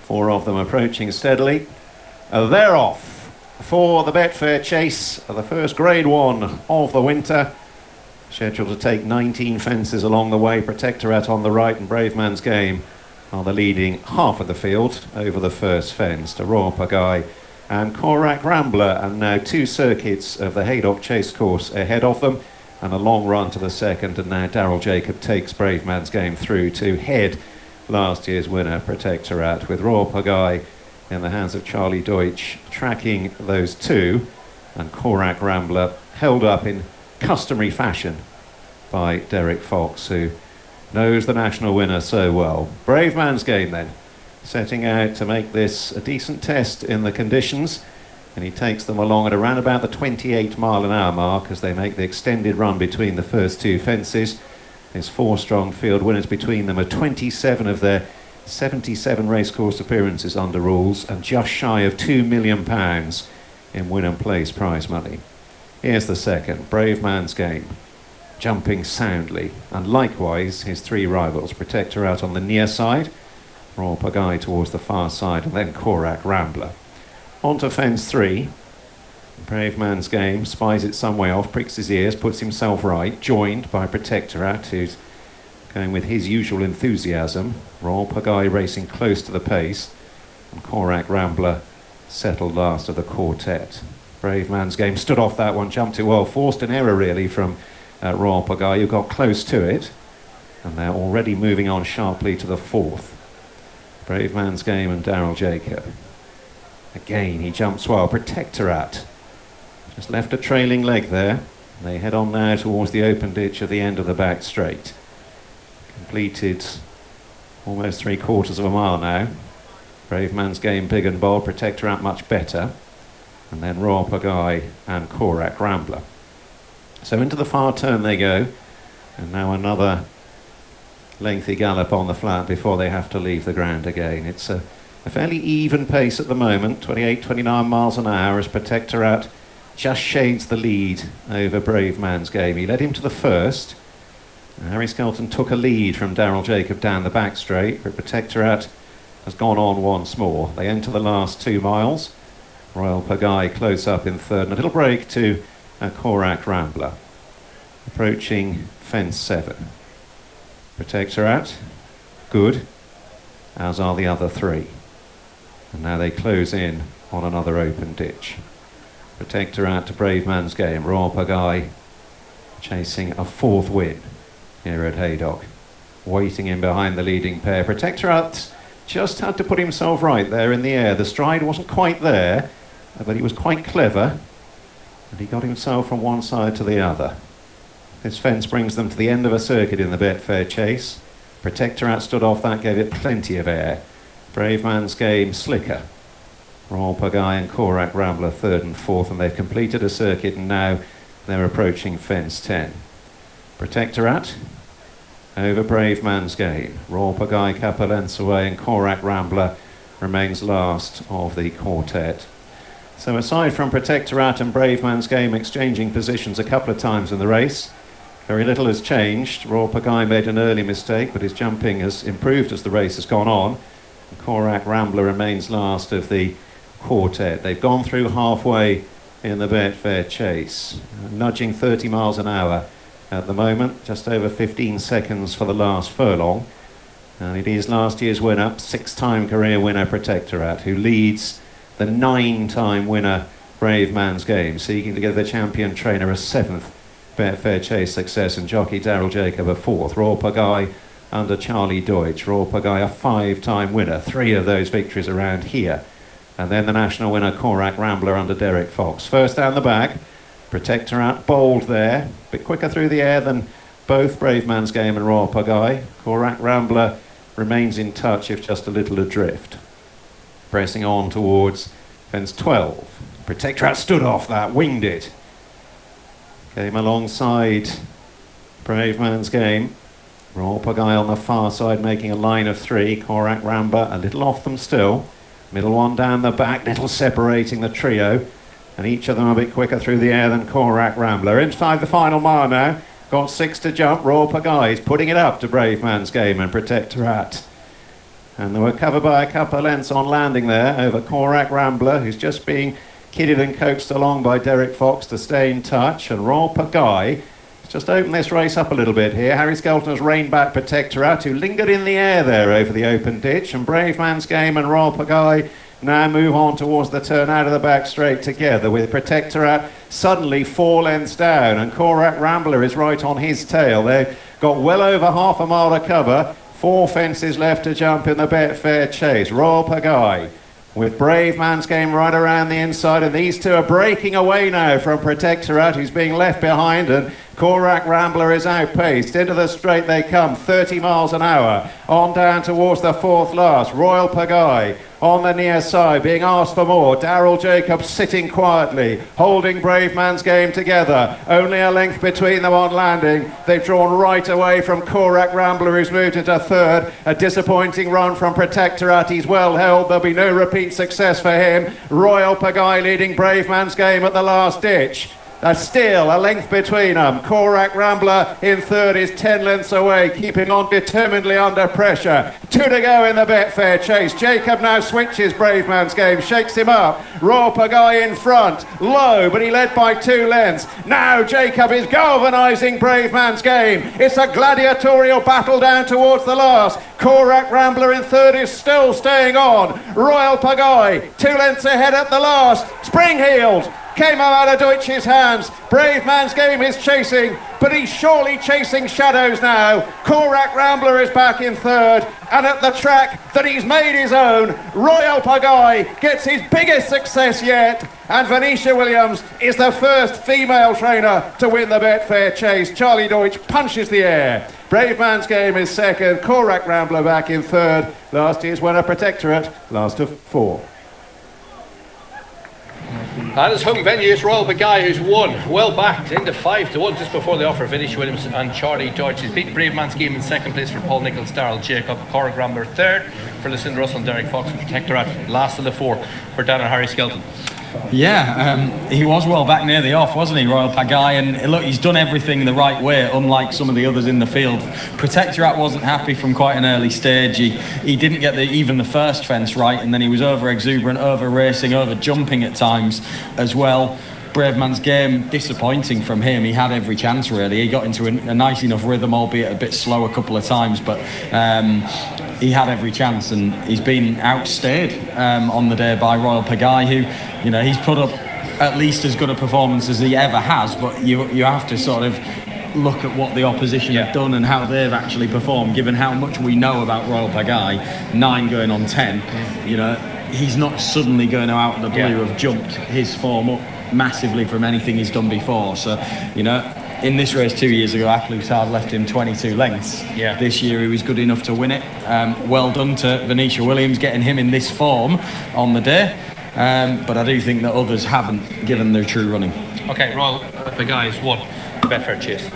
Four of them approaching steadily. They're off for the Betfair Chase, the first Grade 1 of the winter. Scheduled to take 19 fences along the way. Protectorate on the right and Bravemansgame are the leading half of the field over the first fence to Royale Pagaille and Korak Rambler, and now 2 circuits of the Haydock chase course ahead of them and a long run to the second, and now Daryl Jacob takes Bravemansgame through to head last year's winner Protectorate, with Royale Pagaille in the hands of Charlie Deutsch tracking those two, and Korak Rambler held up in customary fashion by Derek Fox, who knows the national winner so well. Bravemansgame then setting out to make this a decent test in the conditions, and he takes them along at around about the 28-mile-an-hour mark as they make the extended run between the first 2 fences. There's 4 strong field winners between them, are 27 of their 77 racecourse appearances under rules, and just shy of £2 million in win and place prize money. Here's the second, Bravemansgame, jumping soundly, and likewise his 3 rivals, Protectorate on the near side, Royale Pagaille towards the far side, and then Korak Rambler. On to fence 3. Bravemansgame spies it some way off, pricks his ears, puts himself right, joined by Protectorate, who's going with his usual enthusiasm. Royale Pagaille racing close to the pace, and Korak Rambler settled last of the quartet. Bravemansgame stood off that one, jumped it well, forced an error really from Royale Pagaille, who got close to it, and they're already moving on sharply to the 4th. Bravemansgame and Daryl Jacob. Again, he jumps well. Protectorate just left a trailing leg there. They head on now towards the open ditch at the end of the back straight. Completed almost 3/4 of a mile now. Bravemansgame big and bold, Protectorate much better, and then Royale Pagaille and Korak Rambler. So into the far turn they go, and now another lengthy gallop on the flat before they have to leave the ground again. It's a fairly even pace at the moment, 28-29 miles an hour, as Protectorate just shades the lead over Bravemansgame. He led him to the first. Harry Skelton took a lead from Daryl Jacob down the back straight, but Protectorate has gone on once more. They enter the last 2 miles. Royale Pagaille close up in third, and a little break to Korak Rambler. Approaching fence 7. Protectorate, good, as are the other 3. And now they close in on another open ditch. Protectorate to Bravemansgame. Royale Pagaille chasing a 4th win here at Haydock, waiting in behind the leading pair. Protectorate just had to put himself right there in the air. The stride wasn't quite there, but he was quite clever, and he got himself from one side to the other. This fence brings them to the end of a circuit in the Betfair Chase. Protectorate stood off that, gave it plenty of air. Bravemansgame slicker. Royale Pagaille and Korak Rambler 3rd and 4th, and they've completed a circuit, and now they're approaching fence 10. Protectorate over Bravemansgame. Royale Pagaille couple lengths away, and Korak Rambler remains last of the quartet. So aside from Protectorate and Bravemansgame exchanging positions a couple of times in the race, very little has changed. Royale Pagaille made an early mistake, but his jumping has improved as the race has gone on. And Korak Rambler remains last of the quartet. They've gone through halfway in the Betfair Chase, nudging 30 miles an hour at the moment, just over 15 seconds for the last furlong. And it is last year's winner, 6-time career winner Protectorate, who leads the 9-time winner Bravemansgame, seeking to give the champion trainer a 7th Betfair Chase success, and jockey Daryl Jacob a 4th. Royale Pagaille under Charlie Deutsch. Royale Pagaille a 5-time winner, 3 of those victories around here. And then the national winner Korak Rambler under Derek Fox. First down the back, Protectorate bold there, a bit quicker through the air than both Bravemansgame and Royale Pagaille. Korak Rambler remains in touch, if just a little adrift. Pressing on towards fence 12. Protectorate stood off that, winged it. Came alongside Bravemansgame. Royale Pagaille on the far side making a line of 3. Korak Rambler a little off them still. Middle one down the back, little separating the trio. And each of them a bit quicker through the air than Korak Rambler. Inside the final mile now. Got 6 to jump. Royale Pagaille is putting it up to Bravemansgame and Protectorate. And they were covered by a couple of lengths on landing there over Korak Rambler, who's just being kidded and coaxed along by Derek Fox to stay in touch. And Royale Pagaille has just opened this race up a little bit here. Harry Skelton has reined back Protectorat, who lingered in the air there over the open ditch. And Bravemansgame and Royale Pagaille now move on towards the turn out of the back straight together, with Protectorat suddenly 4 lengths down, and Korak Rambler is right on his tail. They've got well over half a mile to cover. 4 fences left to jump in the Betfair Chase. Royale Pagaille with Bravemansgame right around the inside, and these two are breaking away now from Protectorat, who's being left behind, and Korak Rambler is outpaced. Into the straight they come, 30 miles an hour. On down towards the 4th last. Royale Pagaille on the near side, being asked for more. Darryl Jacobs sitting quietly, holding Bravemansgame together. Only a length between them on landing. They've drawn right away from Korak Rambler, who's moved into 3rd. A disappointing run from Protectorat. He's well held. There'll be no repeat success for him. Royale Pagaille leading Bravemansgame at the last ditch. Still a length between them. Korak Rambler in 3rd is 10 lengths away, keeping on determinedly under pressure. 2 to go in the Betfair Chase. Jacob now switches Bravemansgame, shakes him up. Royale Pagaille in front, low, but he led by 2 lengths. Now Jacob is galvanising Bravemansgame. It's a gladiatorial battle down towards the last. Korak Rambler in 3rd is still staying on. Royale Pagaille 2 lengths ahead at the last. Spring-heeled came out of Deutsch's hands. Bravemansgame is chasing, but he's surely chasing shadows now. Korak Rambler is back in 3rd, and at the track that he's made his own, Royale Pagaille gets his biggest success yet, and Venetia Williams is the first female trainer to win the Betfair Chase. Charlie Deutsch punches the air. Bravemansgame is 2nd, Korak Rambler back in 3rd. Last year's winner Protectorat, last of 4. And his home venue is Royale Pagaille, who's won, well backed, into 5 to 1 just before the offer. Venetia Williams and Charlie Deutsch. He's beat Bravemansgame in 2nd place for Paul Nichols, Darryl Jacob, Korak Rambler 3rd for Lucinda Russell and Derek Fox, and Protectorat last of the 4 for Dan and Harry Skelton. Yeah, he was well back near the off, wasn't he, Royale Pagaille? And look, he's done everything the right way, unlike some of the others in the field. Protectorat wasn't happy from quite an early stage. He didn't get even the first fence right, and then he was over exuberant, over racing, over jumping at times as well. Bravemansgame, disappointing from him. He had every chance, really. He got into a nice enough rhythm, albeit a bit slow a couple of times, but he had every chance, and he's been outstayed on the day by Royale Pagaille, who, you know, he's put up at least as good a performance as he ever has, but you have to sort of look at what the opposition have done and how they've actually performed, given how much we know about Royale Pagaille. 9 going on 10, you know, he's not suddenly going to out of the blue have jumped his form up massively from anything he's done before. So, you know, in this race 2 years ago, Aklusard left him 22 lengths. This year he was good enough to win it. Well done to Venetia Williams getting him in this form on the day. But I do think that others haven't given their true running. Okay, Royale Pagaille's won the Betfair Chase.